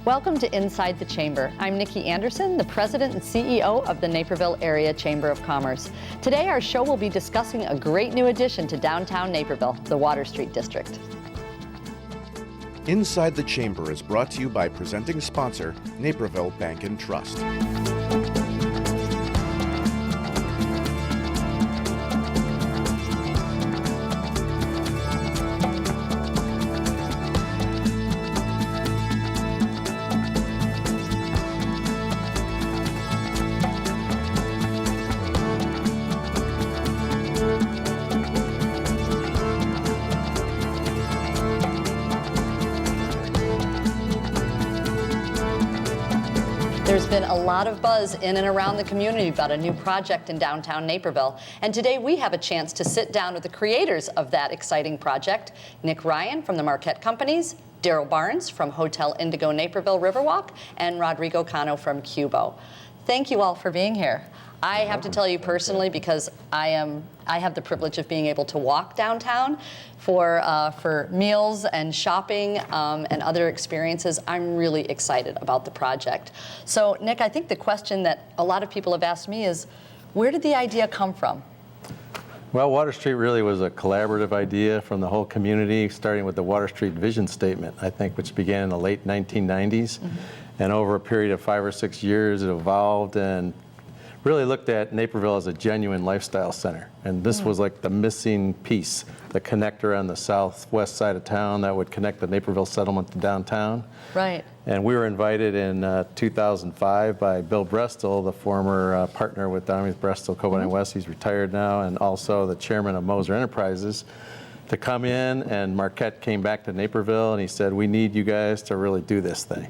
Welcome to Inside the Chamber. I'm Nikki Anderson, the President and CEO of the Naperville Area Chamber of Commerce. Today our show will be discussing a great new addition to downtown Naperville, the Water Street District. Inside the Chamber is brought to you by presenting sponsor, Naperville Bank and Trust. There's been a lot of buzz in and around the community about a new project in downtown Naperville. And today we have a chance to sit down with the creators of that exciting project, Nick Ryan from the Marquette Companies, Daryl Barnes from Hotel Indigo Naperville Riverwalk, and Rodrigo Cano from Cubo. Thank you all for being here. I have to tell you personally, because I have the privilege of being able to walk downtown for meals and shopping and other experiences. I'm really excited about the project. So Nick, I think the question that a lot of people have asked me is, where did the idea come from? Well, Water Street really was a collaborative idea from the whole community, starting with the Water Street vision statement, I think, which began in the late 1990s. And over a period of 5 or 6 years, it evolved and really looked at Naperville as a genuine lifestyle center. And this was like the missing piece, the connector on the southwest side of town that would connect the Naperville settlement to downtown. Right. And we were invited in 2005 by Bill Brestel, the former partner with Donald Brestel, Coban West. He's retired now, and also the chairman of Moser Enterprises, to come in. And Marquette came back to Naperville, and he said, "We need you guys to really do this thing."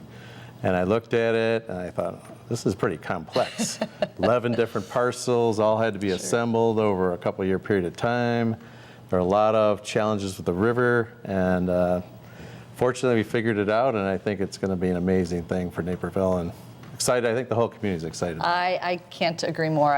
And I looked at it, and I thought, this is pretty complex. 11 different parcels, all had to be assembled over a couple-year period of time. There are a lot of challenges with the river, and fortunately we figured it out, and I think it's going to be an amazing thing for Naperville. And excited. I think the whole community is excited. I can't agree more.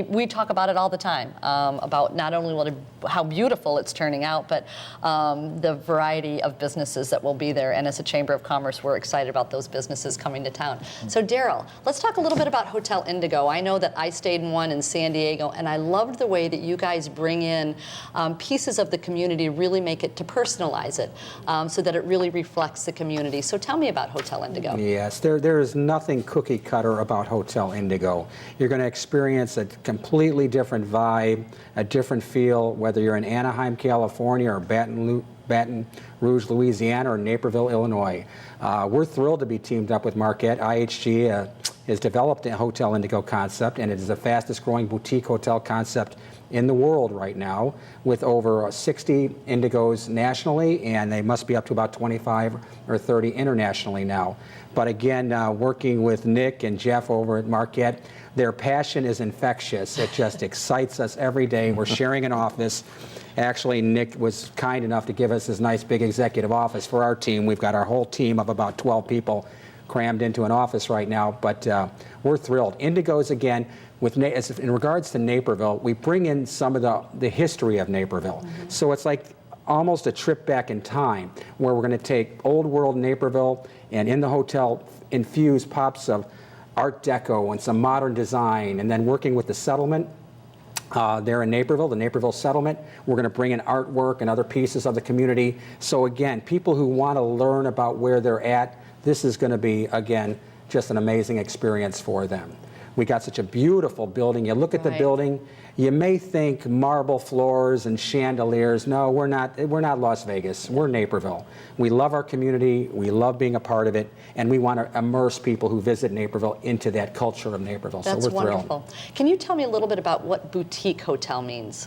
We talk about it all the time, about not only how beautiful it's turning out, but the variety of businesses that will be there. And as a Chamber of Commerce, we're excited about those businesses coming to town. So Daryl, let's talk a little bit about Hotel Indigo. I know that I stayed in one in San Diego, and I loved the way that you guys bring in pieces of the community, really make it to personalize it, so that it really reflects the community. So tell me about Hotel Indigo. Yes, there is nothing cookie cutter about Hotel Indigo. You're going to experience a completely different vibe, a different feel, whether you're in Anaheim, California, or Baton Rouge, Louisiana, or Naperville, Illinois. We're thrilled to be teamed up with Marquette. IHG has developed a Hotel Indigo concept, and it is the fastest growing boutique hotel concept in the world right now, with over 60 Indigos nationally, and they must be up to about 25 or 30 internationally now. But again, working with Nick and Jeff over at Marquette, their passion is infectious. It just excites us every day. We're sharing an office. Actually, Nick was kind enough to give us his nice big executive office for our team. We've got our whole team of about 12 people crammed into an office right now, but we're thrilled. Indigos, again, in regards to Naperville, we bring in some of the history of Naperville. So it's like almost a trip back in time, where we're going to take old world Naperville and in the hotel infuse pops of Art Deco and some modern design, and then working with the settlement there in Naperville, the Naperville settlement, we're going to bring in artwork and other pieces of the community. So again, people who want to learn about where they're at, this is going to be, again, just an amazing experience for them. We got such a beautiful building. You look at the building, you may think marble floors and chandeliers. No, we're not Las Vegas. We're Naperville. We love our community. We love being a part of it, and we want to immerse people who visit Naperville into that culture of Naperville. That's so we're wonderful. Thrilled. Can you tell me a little bit about what boutique hotel means?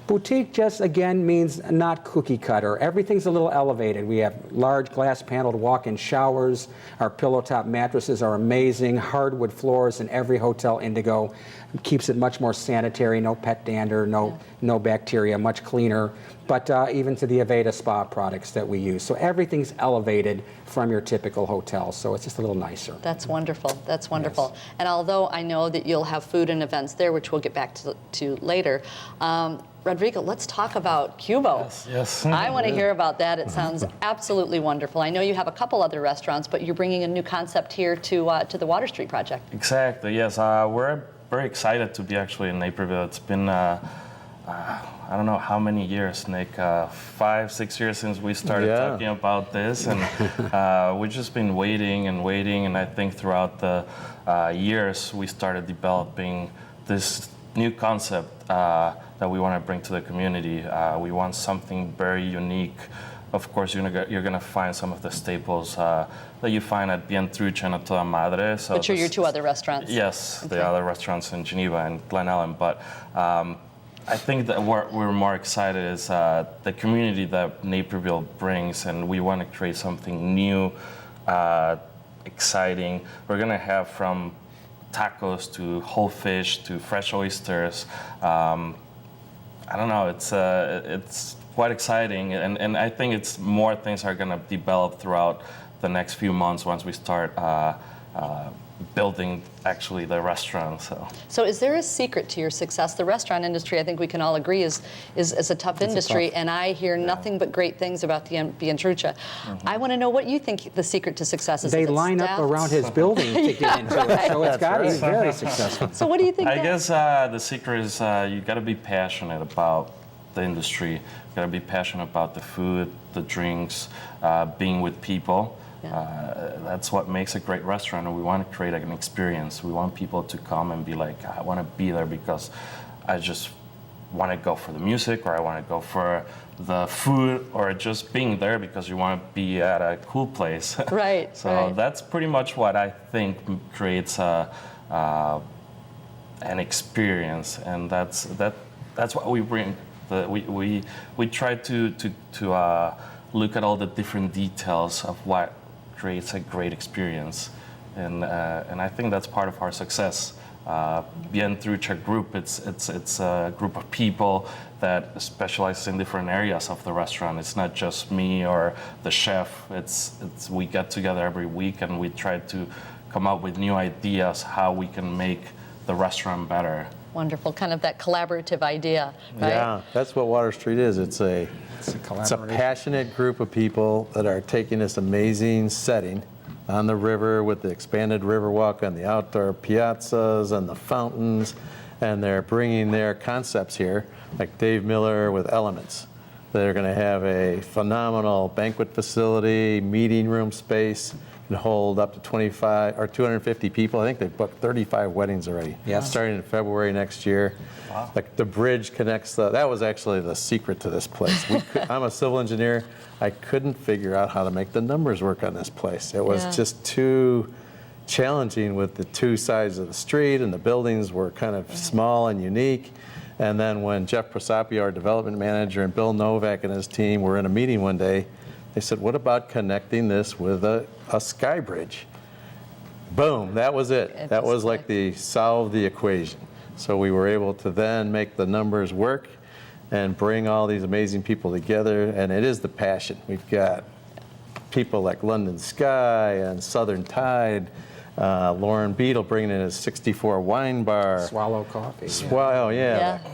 Boutique just, again, means not cookie cutter. Everything's a little elevated. We have large glass paneled walk-in showers. Our pillow top mattresses are amazing. Hardwood floors in every Hotel Indigo. Keeps it much more sanitary, no pet dander, no bacteria, much cleaner. But even to the Aveda Spa products that we use. So everything's elevated from your typical hotel. So it's just a little nicer. That's wonderful. That's wonderful. Yes. And although I know that you'll have food and events there, which we'll get back to later, Rodrigo, let's talk about Cubo. Yes. I want to hear about that. It sounds absolutely wonderful. I know you have a couple other restaurants, but you're bringing a new concept here to the Water Street project. Exactly, yes. We're very excited to be actually in Naperville. It's been, I don't know how many years, Nick, 5, 6 years since we started talking about this. And we've just been waiting, and I think throughout the years, we started developing this new concept that we want to bring to the community. We want something very unique. Of course, you're going to find some of the staples that you find at Bien Trucha and A Toda Madre. So Which are your two other restaurants? Yes, the other restaurants in Geneva and Glen Ellen. But I think that what we're more excited is the community that Naperville brings, and we want to create something new, exciting. We're going to have from tacos to whole fish to fresh oysters. I don't know, it's quite exciting, and I think it's more things are going to develop throughout the next few months once we start building actually the restaurant. So is there a secret to your success? The restaurant industry, I think we can all agree, is a tough industry, and I hear nothing but great things about the Bien Trucha. I want to know what you think the secret to success is. They line up around his building to get into it, so it's got to be very successful. So what do you think? I guess the secret is you got to be passionate about the industry. You got to be passionate about the food, the drinks, being with people. That's what makes a great restaurant, and we want to create an experience. We want people to come and be like, I want to be there because I just want to go for the music, or I want to go for the food, or just being there because you want to be at a cool place. Right. So that's pretty much what I think creates an experience, and that's what we bring. We try to look at all the different details of what creates a great experience, and I think that's part of our success. Bien Trucha Group, it's a group of people that specializes in different areas of the restaurant. It's not just me or the chef. It's we get together every week and we try to come up with new ideas how we can make the restaurant better. Wonderful, kind of that collaborative idea, right? Yeah, that's what Water Street is. It's a passionate group of people that are taking this amazing setting on the river with the expanded Riverwalk and the outdoor piazzas and the fountains, and they're bringing their concepts here, like Dave Miller with Elements. They're going to have a phenomenal banquet facility, meeting room space, and hold up to 25 or 250 people. I think they've booked 35 weddings already. Starting in February next year. Wow. Like the bridge connects that was actually the secret to this place. I'm a civil engineer. I couldn't figure out how to make the numbers work on this place. It was just too challenging with the two sides of the street, and the buildings were kind of small and unique. And then when Jeff Prosapio, our development manager, and Bill Novak and his team were in a meeting one day, they said, what about connecting this with a sky bridge? Boom, that was it. That was like solve the equation. So we were able to then make the numbers work and bring all these amazing people together, and it is the passion. We've got people like London Sky and Southern Tide, Lauren Beadle bringing in his 64 wine bar. Swallow Coffee.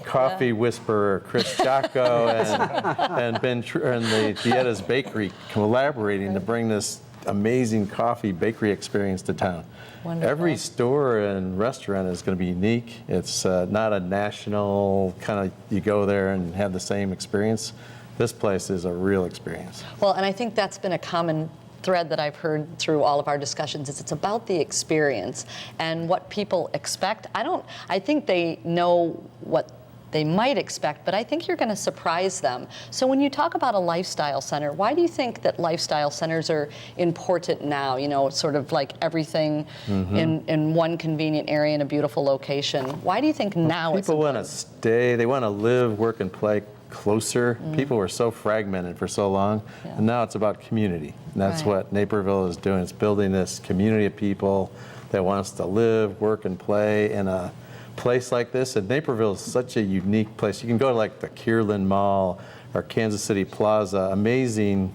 Coffee whisperer Chris Jocko and Ben and the Dietta's Bakery collaborating to bring this amazing coffee bakery experience to town. Wonderful. Every store and restaurant is going to be unique. It's not a national kind of, you go there and have the same experience. This place is a real experience. Well, and I think that's been a common thread that I've heard through all of our discussions is it's about the experience and what people expect. I think they know what they might expect, but I think you're going to surprise them. So when you talk about a lifestyle center, why do you think that lifestyle centers are important now? You know, sort of like everything in one convenient area in a beautiful location. Why do you think now it's people want to stay, they want to live, work, and play closer. People were so fragmented for so long, and now it's about community. And that's what Naperville is doing. It's building this community of people that wants to live, work, and play in a place like this. And Naperville is such a unique place. You can go to like the Kierland Mall or Kansas City Plaza, amazing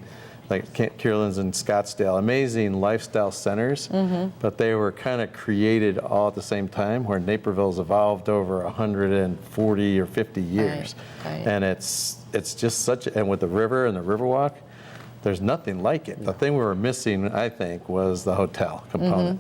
like Camp Kierlands and Scottsdale, amazing lifestyle centers, but they were kind of created all at the same time, where Naperville's evolved over 140 or 50 years. Right. And it's just such, and with the river and the Riverwalk, there's nothing like it. The thing we were missing, I think, was the hotel component.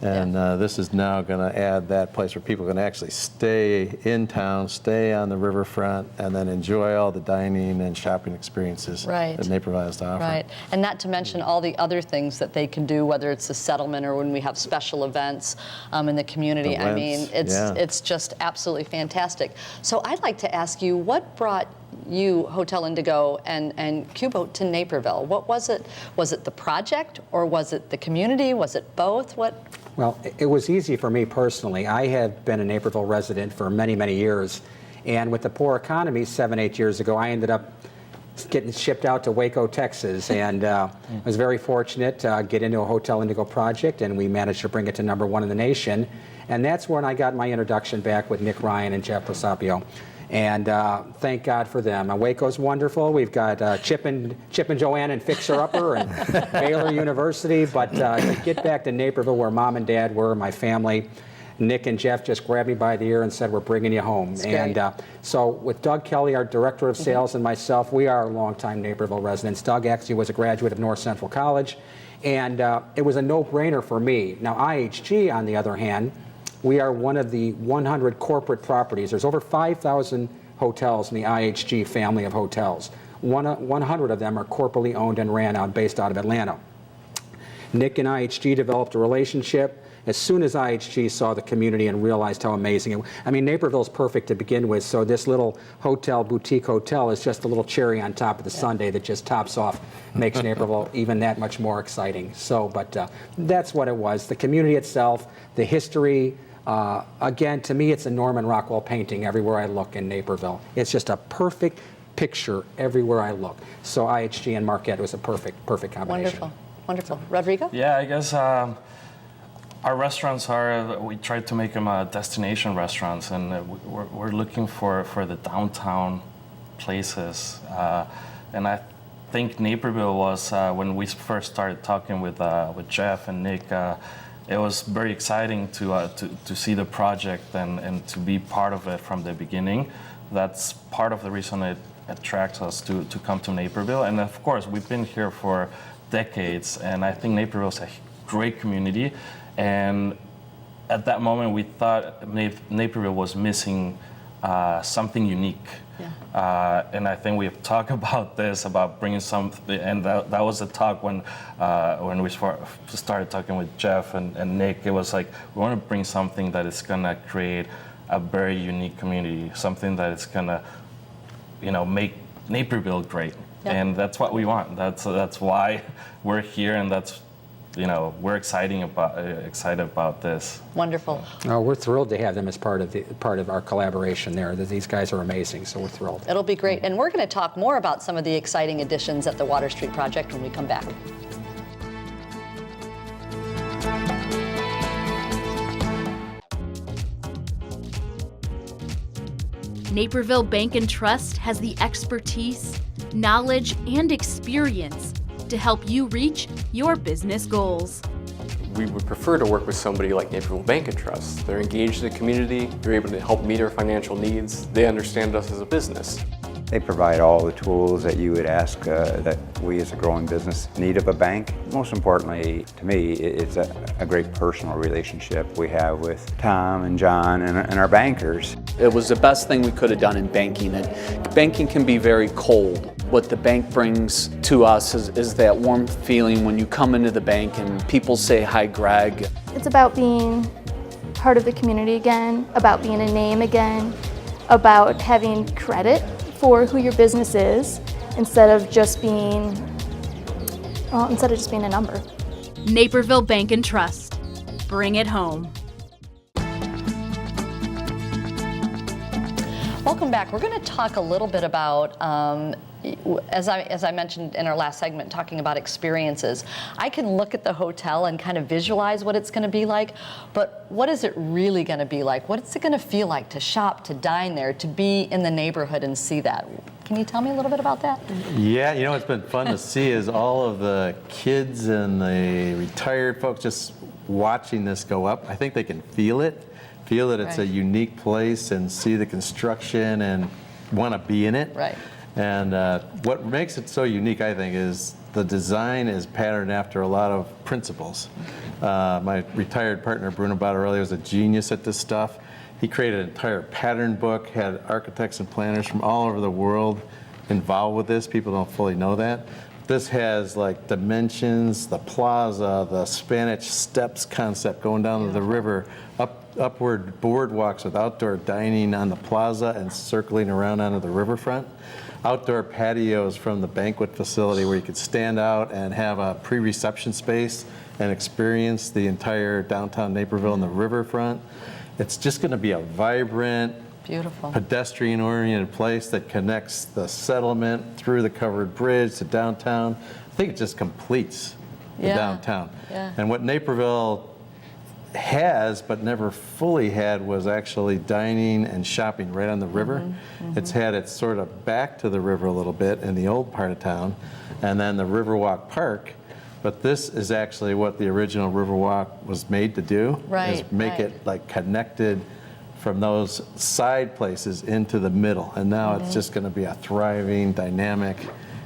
And this is now going to add that place where people can actually stay in town, stay on the riverfront, and then enjoy all the dining and shopping experiences Right. that Naperville has to offer. Right, and not to mention all the other things that they can do, whether it's the settlement or when we have special events in the community. The I mean, events, yeah. it's just absolutely fantastic. So I'd like to ask you, what brought you, Hotel Indigo, and Cubo to Naperville? What was it? Was it the project, or was it the community? Was it both? What? Well, it was easy for me personally. I have been a Naperville resident for many, many years, and with the poor economy 7-8 years ago, I ended up getting shipped out to Waco, Texas, and I was very fortunate to get into a Hotel Indigo project, and we managed to bring it to #1 in the nation. And that's when I got my introduction back with Nick Ryan and Jeff Prosapio. And thank God for them. Waco's wonderful. We've got Chip and Joanne and Fixer Upper and Baylor University. But to get back to Naperville, where Mom and Dad were, my family, Nick and Jeff just grabbed me by the ear and said, "We're bringing you home." And so with Doug Kelly, our Director of Sales, and myself, we are longtime Naperville residents. Doug actually was a graduate of North Central College, and it was a no-brainer for me. Now, IHG, on the other hand, we are one of the 100 corporate properties. There's over 5,000 hotels in the IHG family of hotels. 100 of them are corporately owned and ran out, based out of Atlanta. Nick and IHG developed a relationship. As soon as IHG saw the community and realized how amazing it was. I mean, Naperville's perfect to begin with, so this little hotel, boutique hotel, is just a little cherry on top of the sundae that just tops off, makes Naperville even that much more exciting. So, but that's what it was. The community itself, the history. Again, to me, it's a Norman Rockwell painting everywhere I look in Naperville. It's just a perfect picture everywhere I look. So IHG and Marquette was a perfect combination. Wonderful, wonderful. Rodrigo? Yeah, I guess our restaurants we try to make them destination restaurants, and we're looking for the downtown places. And I think Naperville was, when we first started talking with Jeff and Nick, it was very exciting to see the project and to be part of it from the beginning. That's part of the reason it attracts us to come to Naperville. And of course, we've been here for decades, and I think Naperville's a great community. And at that moment, we thought Naperville was missing something unique. Yeah. And I think we have talked about this, about bringing something, and that was the talk when we started talking with Jeff and Nick. It was like, we want to bring something that is going to create a very unique community, something that is going to, make Naperville great. Yep. And that's what we want. That's why we're here, and that's, we're excited about this. Wonderful. We're thrilled to have them as part of our collaboration there. These guys are amazing, so we're thrilled. It'll be great. And we're going to talk more about some of the exciting additions at the Water Street Project when we come back. Naperville Bank and Trust has the expertise, knowledge, and experience to help you reach your business goals. We would prefer to work with somebody like Naperville Bank and Trust. They're engaged in the community, they're able to help meet our financial needs, they understand us as a business. They provide all the tools that you would ask that we as a growing business need of a bank. Most importantly, to me, it's a great personal relationship we have with Tom and John and our bankers. It was the best thing we could have done in banking. And banking can be very cold. What the bank brings to us is that warm feeling when you come into the bank and people say, "Hi, Greg." It's about being part of the community again, about being a name again, about having credit for who your business is instead of just being a number. Naperville Bank and Trust. Bring it home. Welcome back. We're going to talk a little bit about as I mentioned in our last segment, talking about experiences, I can look at the hotel and kind of visualize what it's going to be like, but what is it really going to be like? What's it going to feel like to shop, to dine there, to be in the neighborhood and see that? Can you tell me a little bit about that? Yeah, you know what's been fun to see is all of the kids and the retired folks just watching this go up. I think they can feel that it's a unique place and see the construction and want to be in it. Right. And what makes it so unique, I think, is the design is patterned after a lot of principles. My retired partner, Bruno Bottarelli, was a genius at this stuff. He created an entire pattern book, had architects and planners from all over the world involved with this. People don't fully know that. This has like dimensions, the plaza, the Spanish Steps concept going down to the river, upward boardwalks with outdoor dining on the plaza and circling around onto the riverfront. Outdoor patios from the banquet facility where you could stand out and have a pre-reception space and experience the entire downtown Naperville and the riverfront. It's just going to be a vibrant, beautiful, pedestrian-oriented place that connects the settlement through the covered bridge to downtown. I think it just completes the downtown. Yeah. And what Naperville has but never fully had was actually dining and shopping right on the river. It's had its sort of back to the river a little bit in the old part of town, and then the Riverwalk Park. But this is actually what the original Riverwalk was made to do, is make it like connected from those side places into the middle. And now it's just going to be a thriving, dynamic,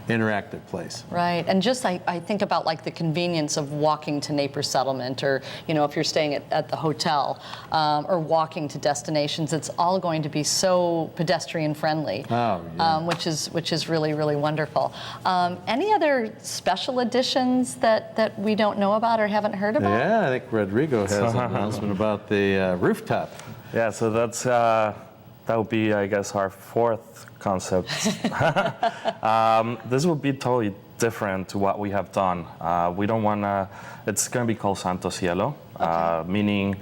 interactive place. Right, and just I think about like the convenience of walking to Naples Settlement, or if you're staying at the hotel, or walking to destinations. It's all going to be so pedestrian friendly, which is really, really wonderful. Any other special additions that we don't know about or haven't heard about? Yeah, I think Rodrigo has an announcement about the rooftop. Yeah, so that would be, I guess, our fourth concept. This will be totally different to what we have done. We don't want to, it's going to be called Santo Cielo, meaning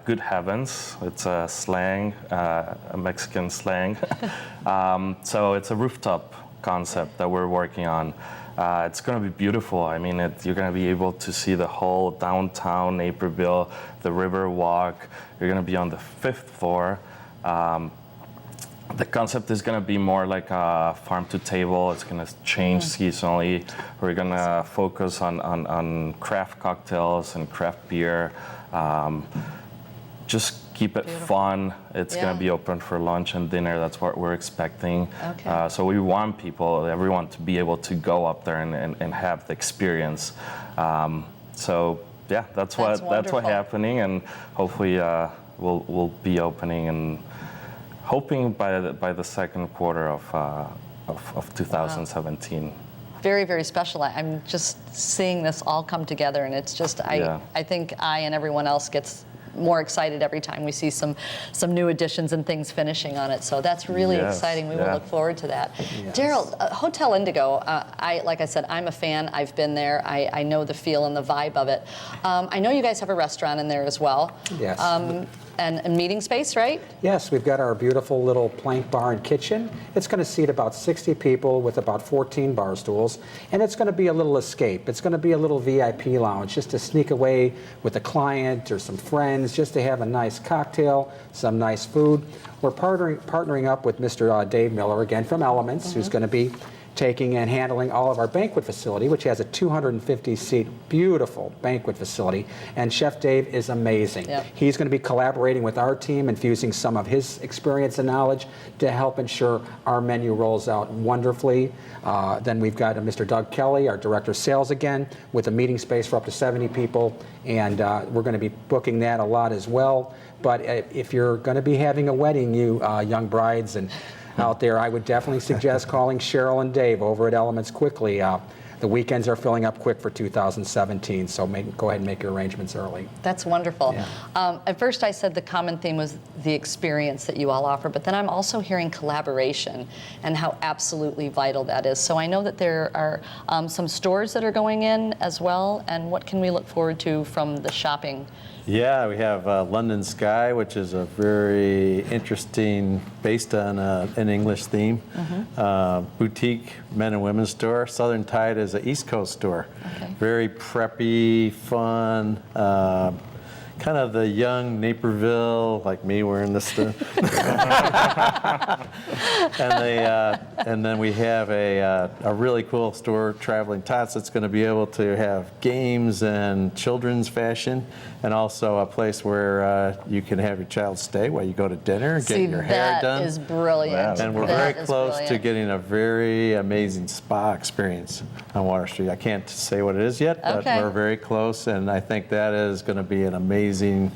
good heavens. It's a slang, a Mexican slang. So it's a rooftop concept that we're working on. It's going to be beautiful. I mean, you're going to be able to see the whole downtown Naperville, the river walk. You're going to be on the 5th floor. The concept is going to be more like a farm to table. It's going to change seasonally. We're going to focus on craft cocktails and craft beer. Just keep it fun. It's going to be open for lunch and dinner. That's what we're expecting. Okay. So we want everyone to be able to go up there and have the experience. So yeah, that's what's happening, and hopefully we'll be opening and hoping by the second quarter of 2017. Wow. Very, very special. I'm just seeing this all come together, and it's just I think I and everyone else gets more excited every time we see some new additions and things finishing on it. So that's really exciting. We will look forward to that. Yes. Daryl, Hotel Indigo, like I said, I'm a fan. I've been there. I know the feel and the vibe of it. I know you guys have a restaurant in there as well. Yes. And meeting space, right? Yes, we've got our beautiful little plank bar and kitchen. It's going to seat about 60 people with about 14 bar stools, and it's going to be a little escape. It's going to be a little VIP lounge just to sneak away with a client or some friends, just to have a nice cocktail, some nice food. We're partnering up with Mr. Dave Miller, again from Elements, who's going to be taking and handling all of our banquet facility, which has a 250-seat beautiful banquet facility, and Chef Dave is amazing. Yep. He's going to be collaborating with our team, infusing some of his experience and knowledge to help ensure our menu rolls out wonderfully. Then we've got Mr. Doug Kelly, our Director of Sales again, with a meeting space for up to 70 people, and we're going to be booking that a lot as well. But if you're going to be having a wedding, you young brides and out there, I would definitely suggest calling Cheryl and Dave over at Elements quickly. The weekends are filling up quick for 2017, so go ahead and make your arrangements early. That's wonderful. Yeah. At first I said the common theme was the experience that you all offer, but then I'm also hearing collaboration and how absolutely vital that is. So I know that there are some stores that are going in as well, and what can we look forward to from the shopping? Yeah, we have London Sky, which is a very interesting, based on an English theme, boutique men and women's store. Southern Tide is an East Coast store. Okay. Very preppy, fun, kind of the young Naperville, like me wearing this stuff. And then we have a really cool store, Traveling Tots, that's going to be able to have games and children's fashion, and also a place where you can have your child stay while you go to dinner, get your hair done. That is brilliant. And we're That very is close to brilliant. getting a very amazing spa experience on Water Street. I can't say what it is yet, but Okay. we're very close, and I think that is going to be an amazing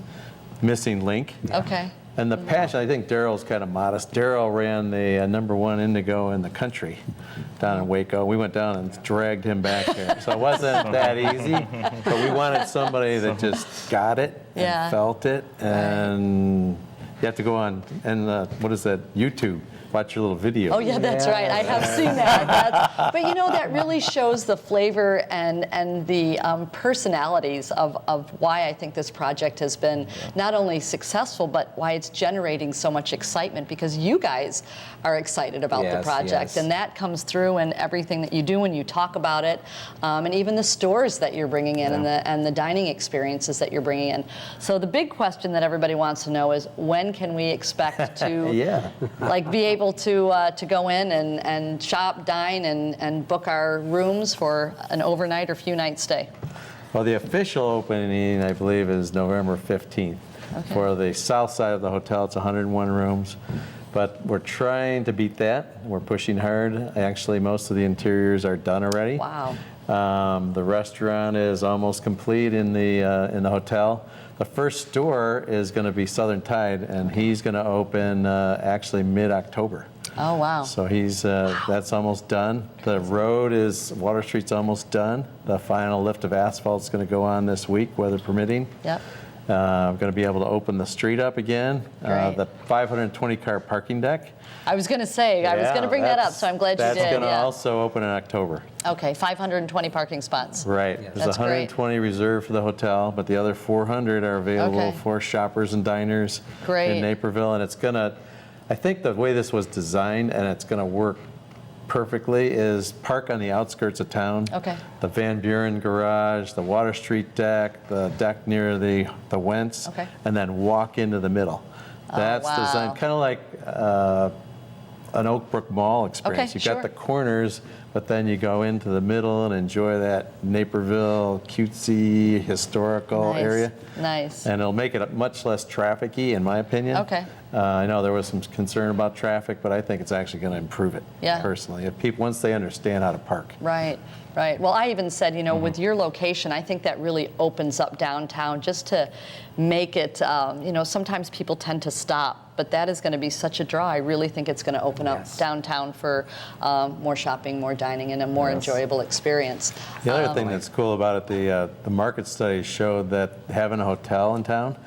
missing link. Okay. And the passion, I think Daryl's kind of modest. Daryl ran the #1 Indigo in the country down in Waco. We went down and dragged him back there. So it wasn't that easy, but we wanted somebody that just got it Yeah. and felt it. And you have to go on, and what is that, YouTube. Watch your little video. Oh yeah, that's right. I have seen that. But you know, that really shows the flavor and the personalities of why I think this project has been not only successful, but why it's generating so much excitement, because you guys are excited about the Yes, project, yes. and that comes through in everything that you do when you talk about it, and even the stores that you're bringing in, and the dining experiences that you're bringing in. So the big question that everybody wants to know is, when can we expect to Yeah. like be able to go in and shop, dine, and book our rooms for an overnight or few night stay? Well, the official opening, I believe, is November 15th. Okay. For the south side of the hotel, it's 101 rooms. But we're trying to beat that. We're pushing hard. Actually, most of the interiors are done already. Wow. The restaurant is almost complete in the hotel. The first store is going to be Southern Tide, and he's going to open actually mid-October. Oh wow. So he's that's almost done. The road is, Water Street's almost done. The final lift of asphalt's going to go on this week, weather permitting. Yep. I'm going to be able to open the street up again. Great. The 520-car parking deck. I was going to say, I was going to bring that up, so I'm glad you did. That's going to Yeah. also open in October. Okay, 520 parking spots. Right. Yes. There's That's great. 120 reserved for the hotel, but the other 400 are available Okay. for shoppers and diners Great. in Naperville. And it's going to, I think the way this was designed, and it's going to work perfectly, is park on the outskirts of town. Okay. The Van Buren garage, the Water Street deck, the deck near the Wentz, Okay. and then walk into the middle. That's wow. designed kind of like an Oak Brook Mall experience. Okay, You've sure. got the corners, but then you go into the middle and enjoy that Naperville cutesy historical Nice. area. Nice. And it'll make it much less traffic-y, in my opinion. Okay. I know there was some concern about traffic, but I think it's actually going to improve it. Yeah. Personally, if people, once they understand how to park. Right, right. Well, I even said, you know, with your location, I think that really opens up downtown just to make it, you know, sometimes people tend to stop, but that is going to be such a draw. I really think it's going to open up Yes. downtown for more shopping, more dining, and a more enjoyable experience. The other thing that's cool about it, the market studies showed that having a hotel in town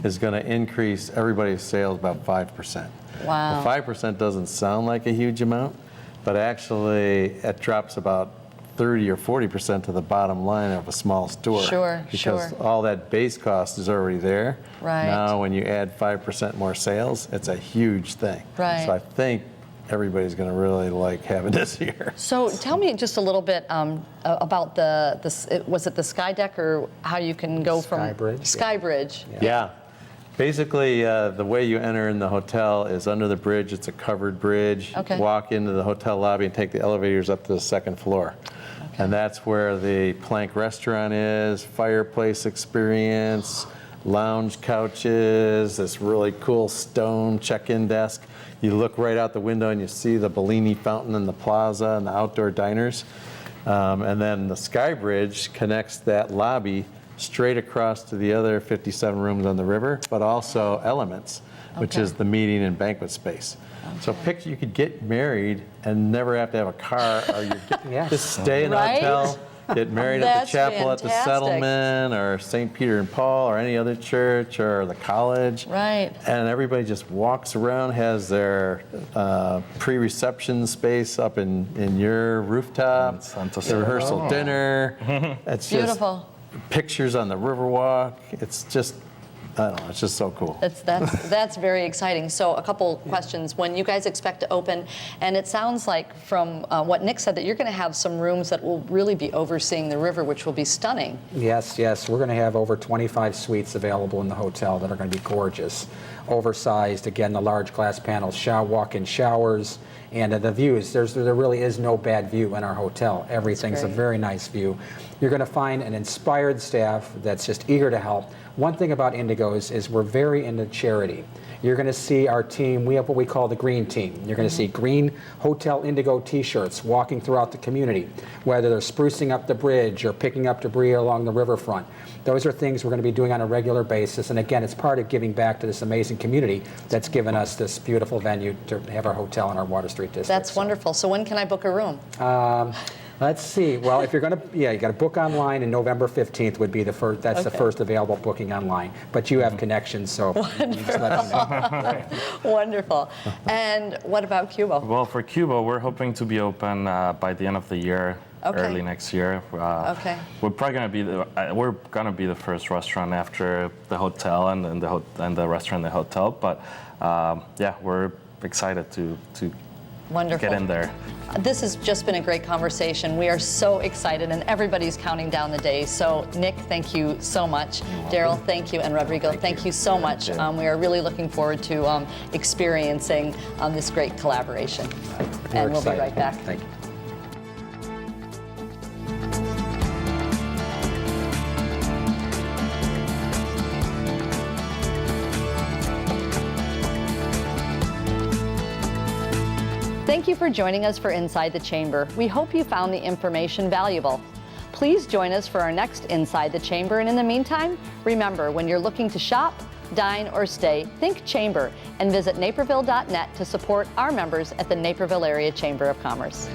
is going to increase everybody's sales about 5%. Wow. The 5% doesn't sound like a huge amount, but actually it drops about 30 or 40% to the bottom line of a small store. Sure, because sure. all that base cost is already there. Right. Now when you add 5% more sales, it's a huge thing. Right. So I think everybody's going to really like having this here. So tell me just a little bit about was it the Sky Deck, or how you can go from Skybridge, Skybridge? Yeah. Basically, the way you enter in the hotel is under the bridge. It's a covered bridge. Okay. Walk into the hotel lobby and take the elevators up to the second floor. And that's where the Plank restaurant is, fireplace experience, lounge couches, this really cool stone check-in desk. You look right out the window and you see the Bellini fountain in the plaza and the outdoor diners. And then the Sky Bridge connects that lobby straight across to the other 57 rooms on the river, but also Elements, which Okay. is the meeting and banquet space. So picture you could get married and never have to have a car, or you Yes. just stay in Right? a hotel, get married at That's the chapel at the fantastic. Settlement, or St. Peter and Paul, or any other church, or the college. Right. And everybody just walks around, has their pre-reception space up in your rooftop, Santa the rehearsal Clara. dinner. It's Beautiful. just pictures on the Riverwalk. It's just, I don't know, it's just so cool. That's very exciting. So a couple questions. When you guys expect to open, and it sounds like from what Nick said that you're going to have some rooms that will really be overseeing the river, which will be stunning. Yes, we're going to have over 25 suites available in the hotel that are going to be gorgeous. Oversized, again, the large glass panels, walk-in showers, and the views. There really is no bad view in our hotel. Everything's a great. very nice view. You're going to find an inspired staff that's just eager to help. One thing about Indigo's is we're very into charity. You're going to see our team, we have what we call the green team. You're going to see green Hotel Indigo t-shirts walking throughout the community, whether they're sprucing up the bridge or picking up debris along the riverfront. Those are things we're going to be doing on a regular basis. And again, it's part of giving back to this amazing community that's given us this beautiful venue to have our hotel in our Water Street district. That's wonderful. So when can I book a room? Let's see. Well, if you're going to, you got to book online, and November 15th would be the first. That's the Okay. first available booking online. But you have connections, so you just let me know. Wonderful. And what about Cuba? Well, for Cuba, we're hoping to be open by the end of the year, Okay. early next year. Okay. We're probably gonna be the first restaurant after the hotel and the restaurant and the hotel. But yeah, we're excited to Wonderful. get in there. This has just been a great conversation. We are so excited, and everybody's counting down the days. So, Nick, thank you so much. Daryl, thank you. And Rodrigo, thank you so much. We are really looking forward to experiencing this great collaboration. We're And we'll be excited. right back. Thank you. Thank you for joining us for Inside the Chamber. We hope you found the information valuable. Please join us for our next Inside the Chamber. And in the meantime, remember, when you're looking to shop, dine, or stay, think Chamber and visit naperville.net to support our members at the Naperville Area Chamber of Commerce.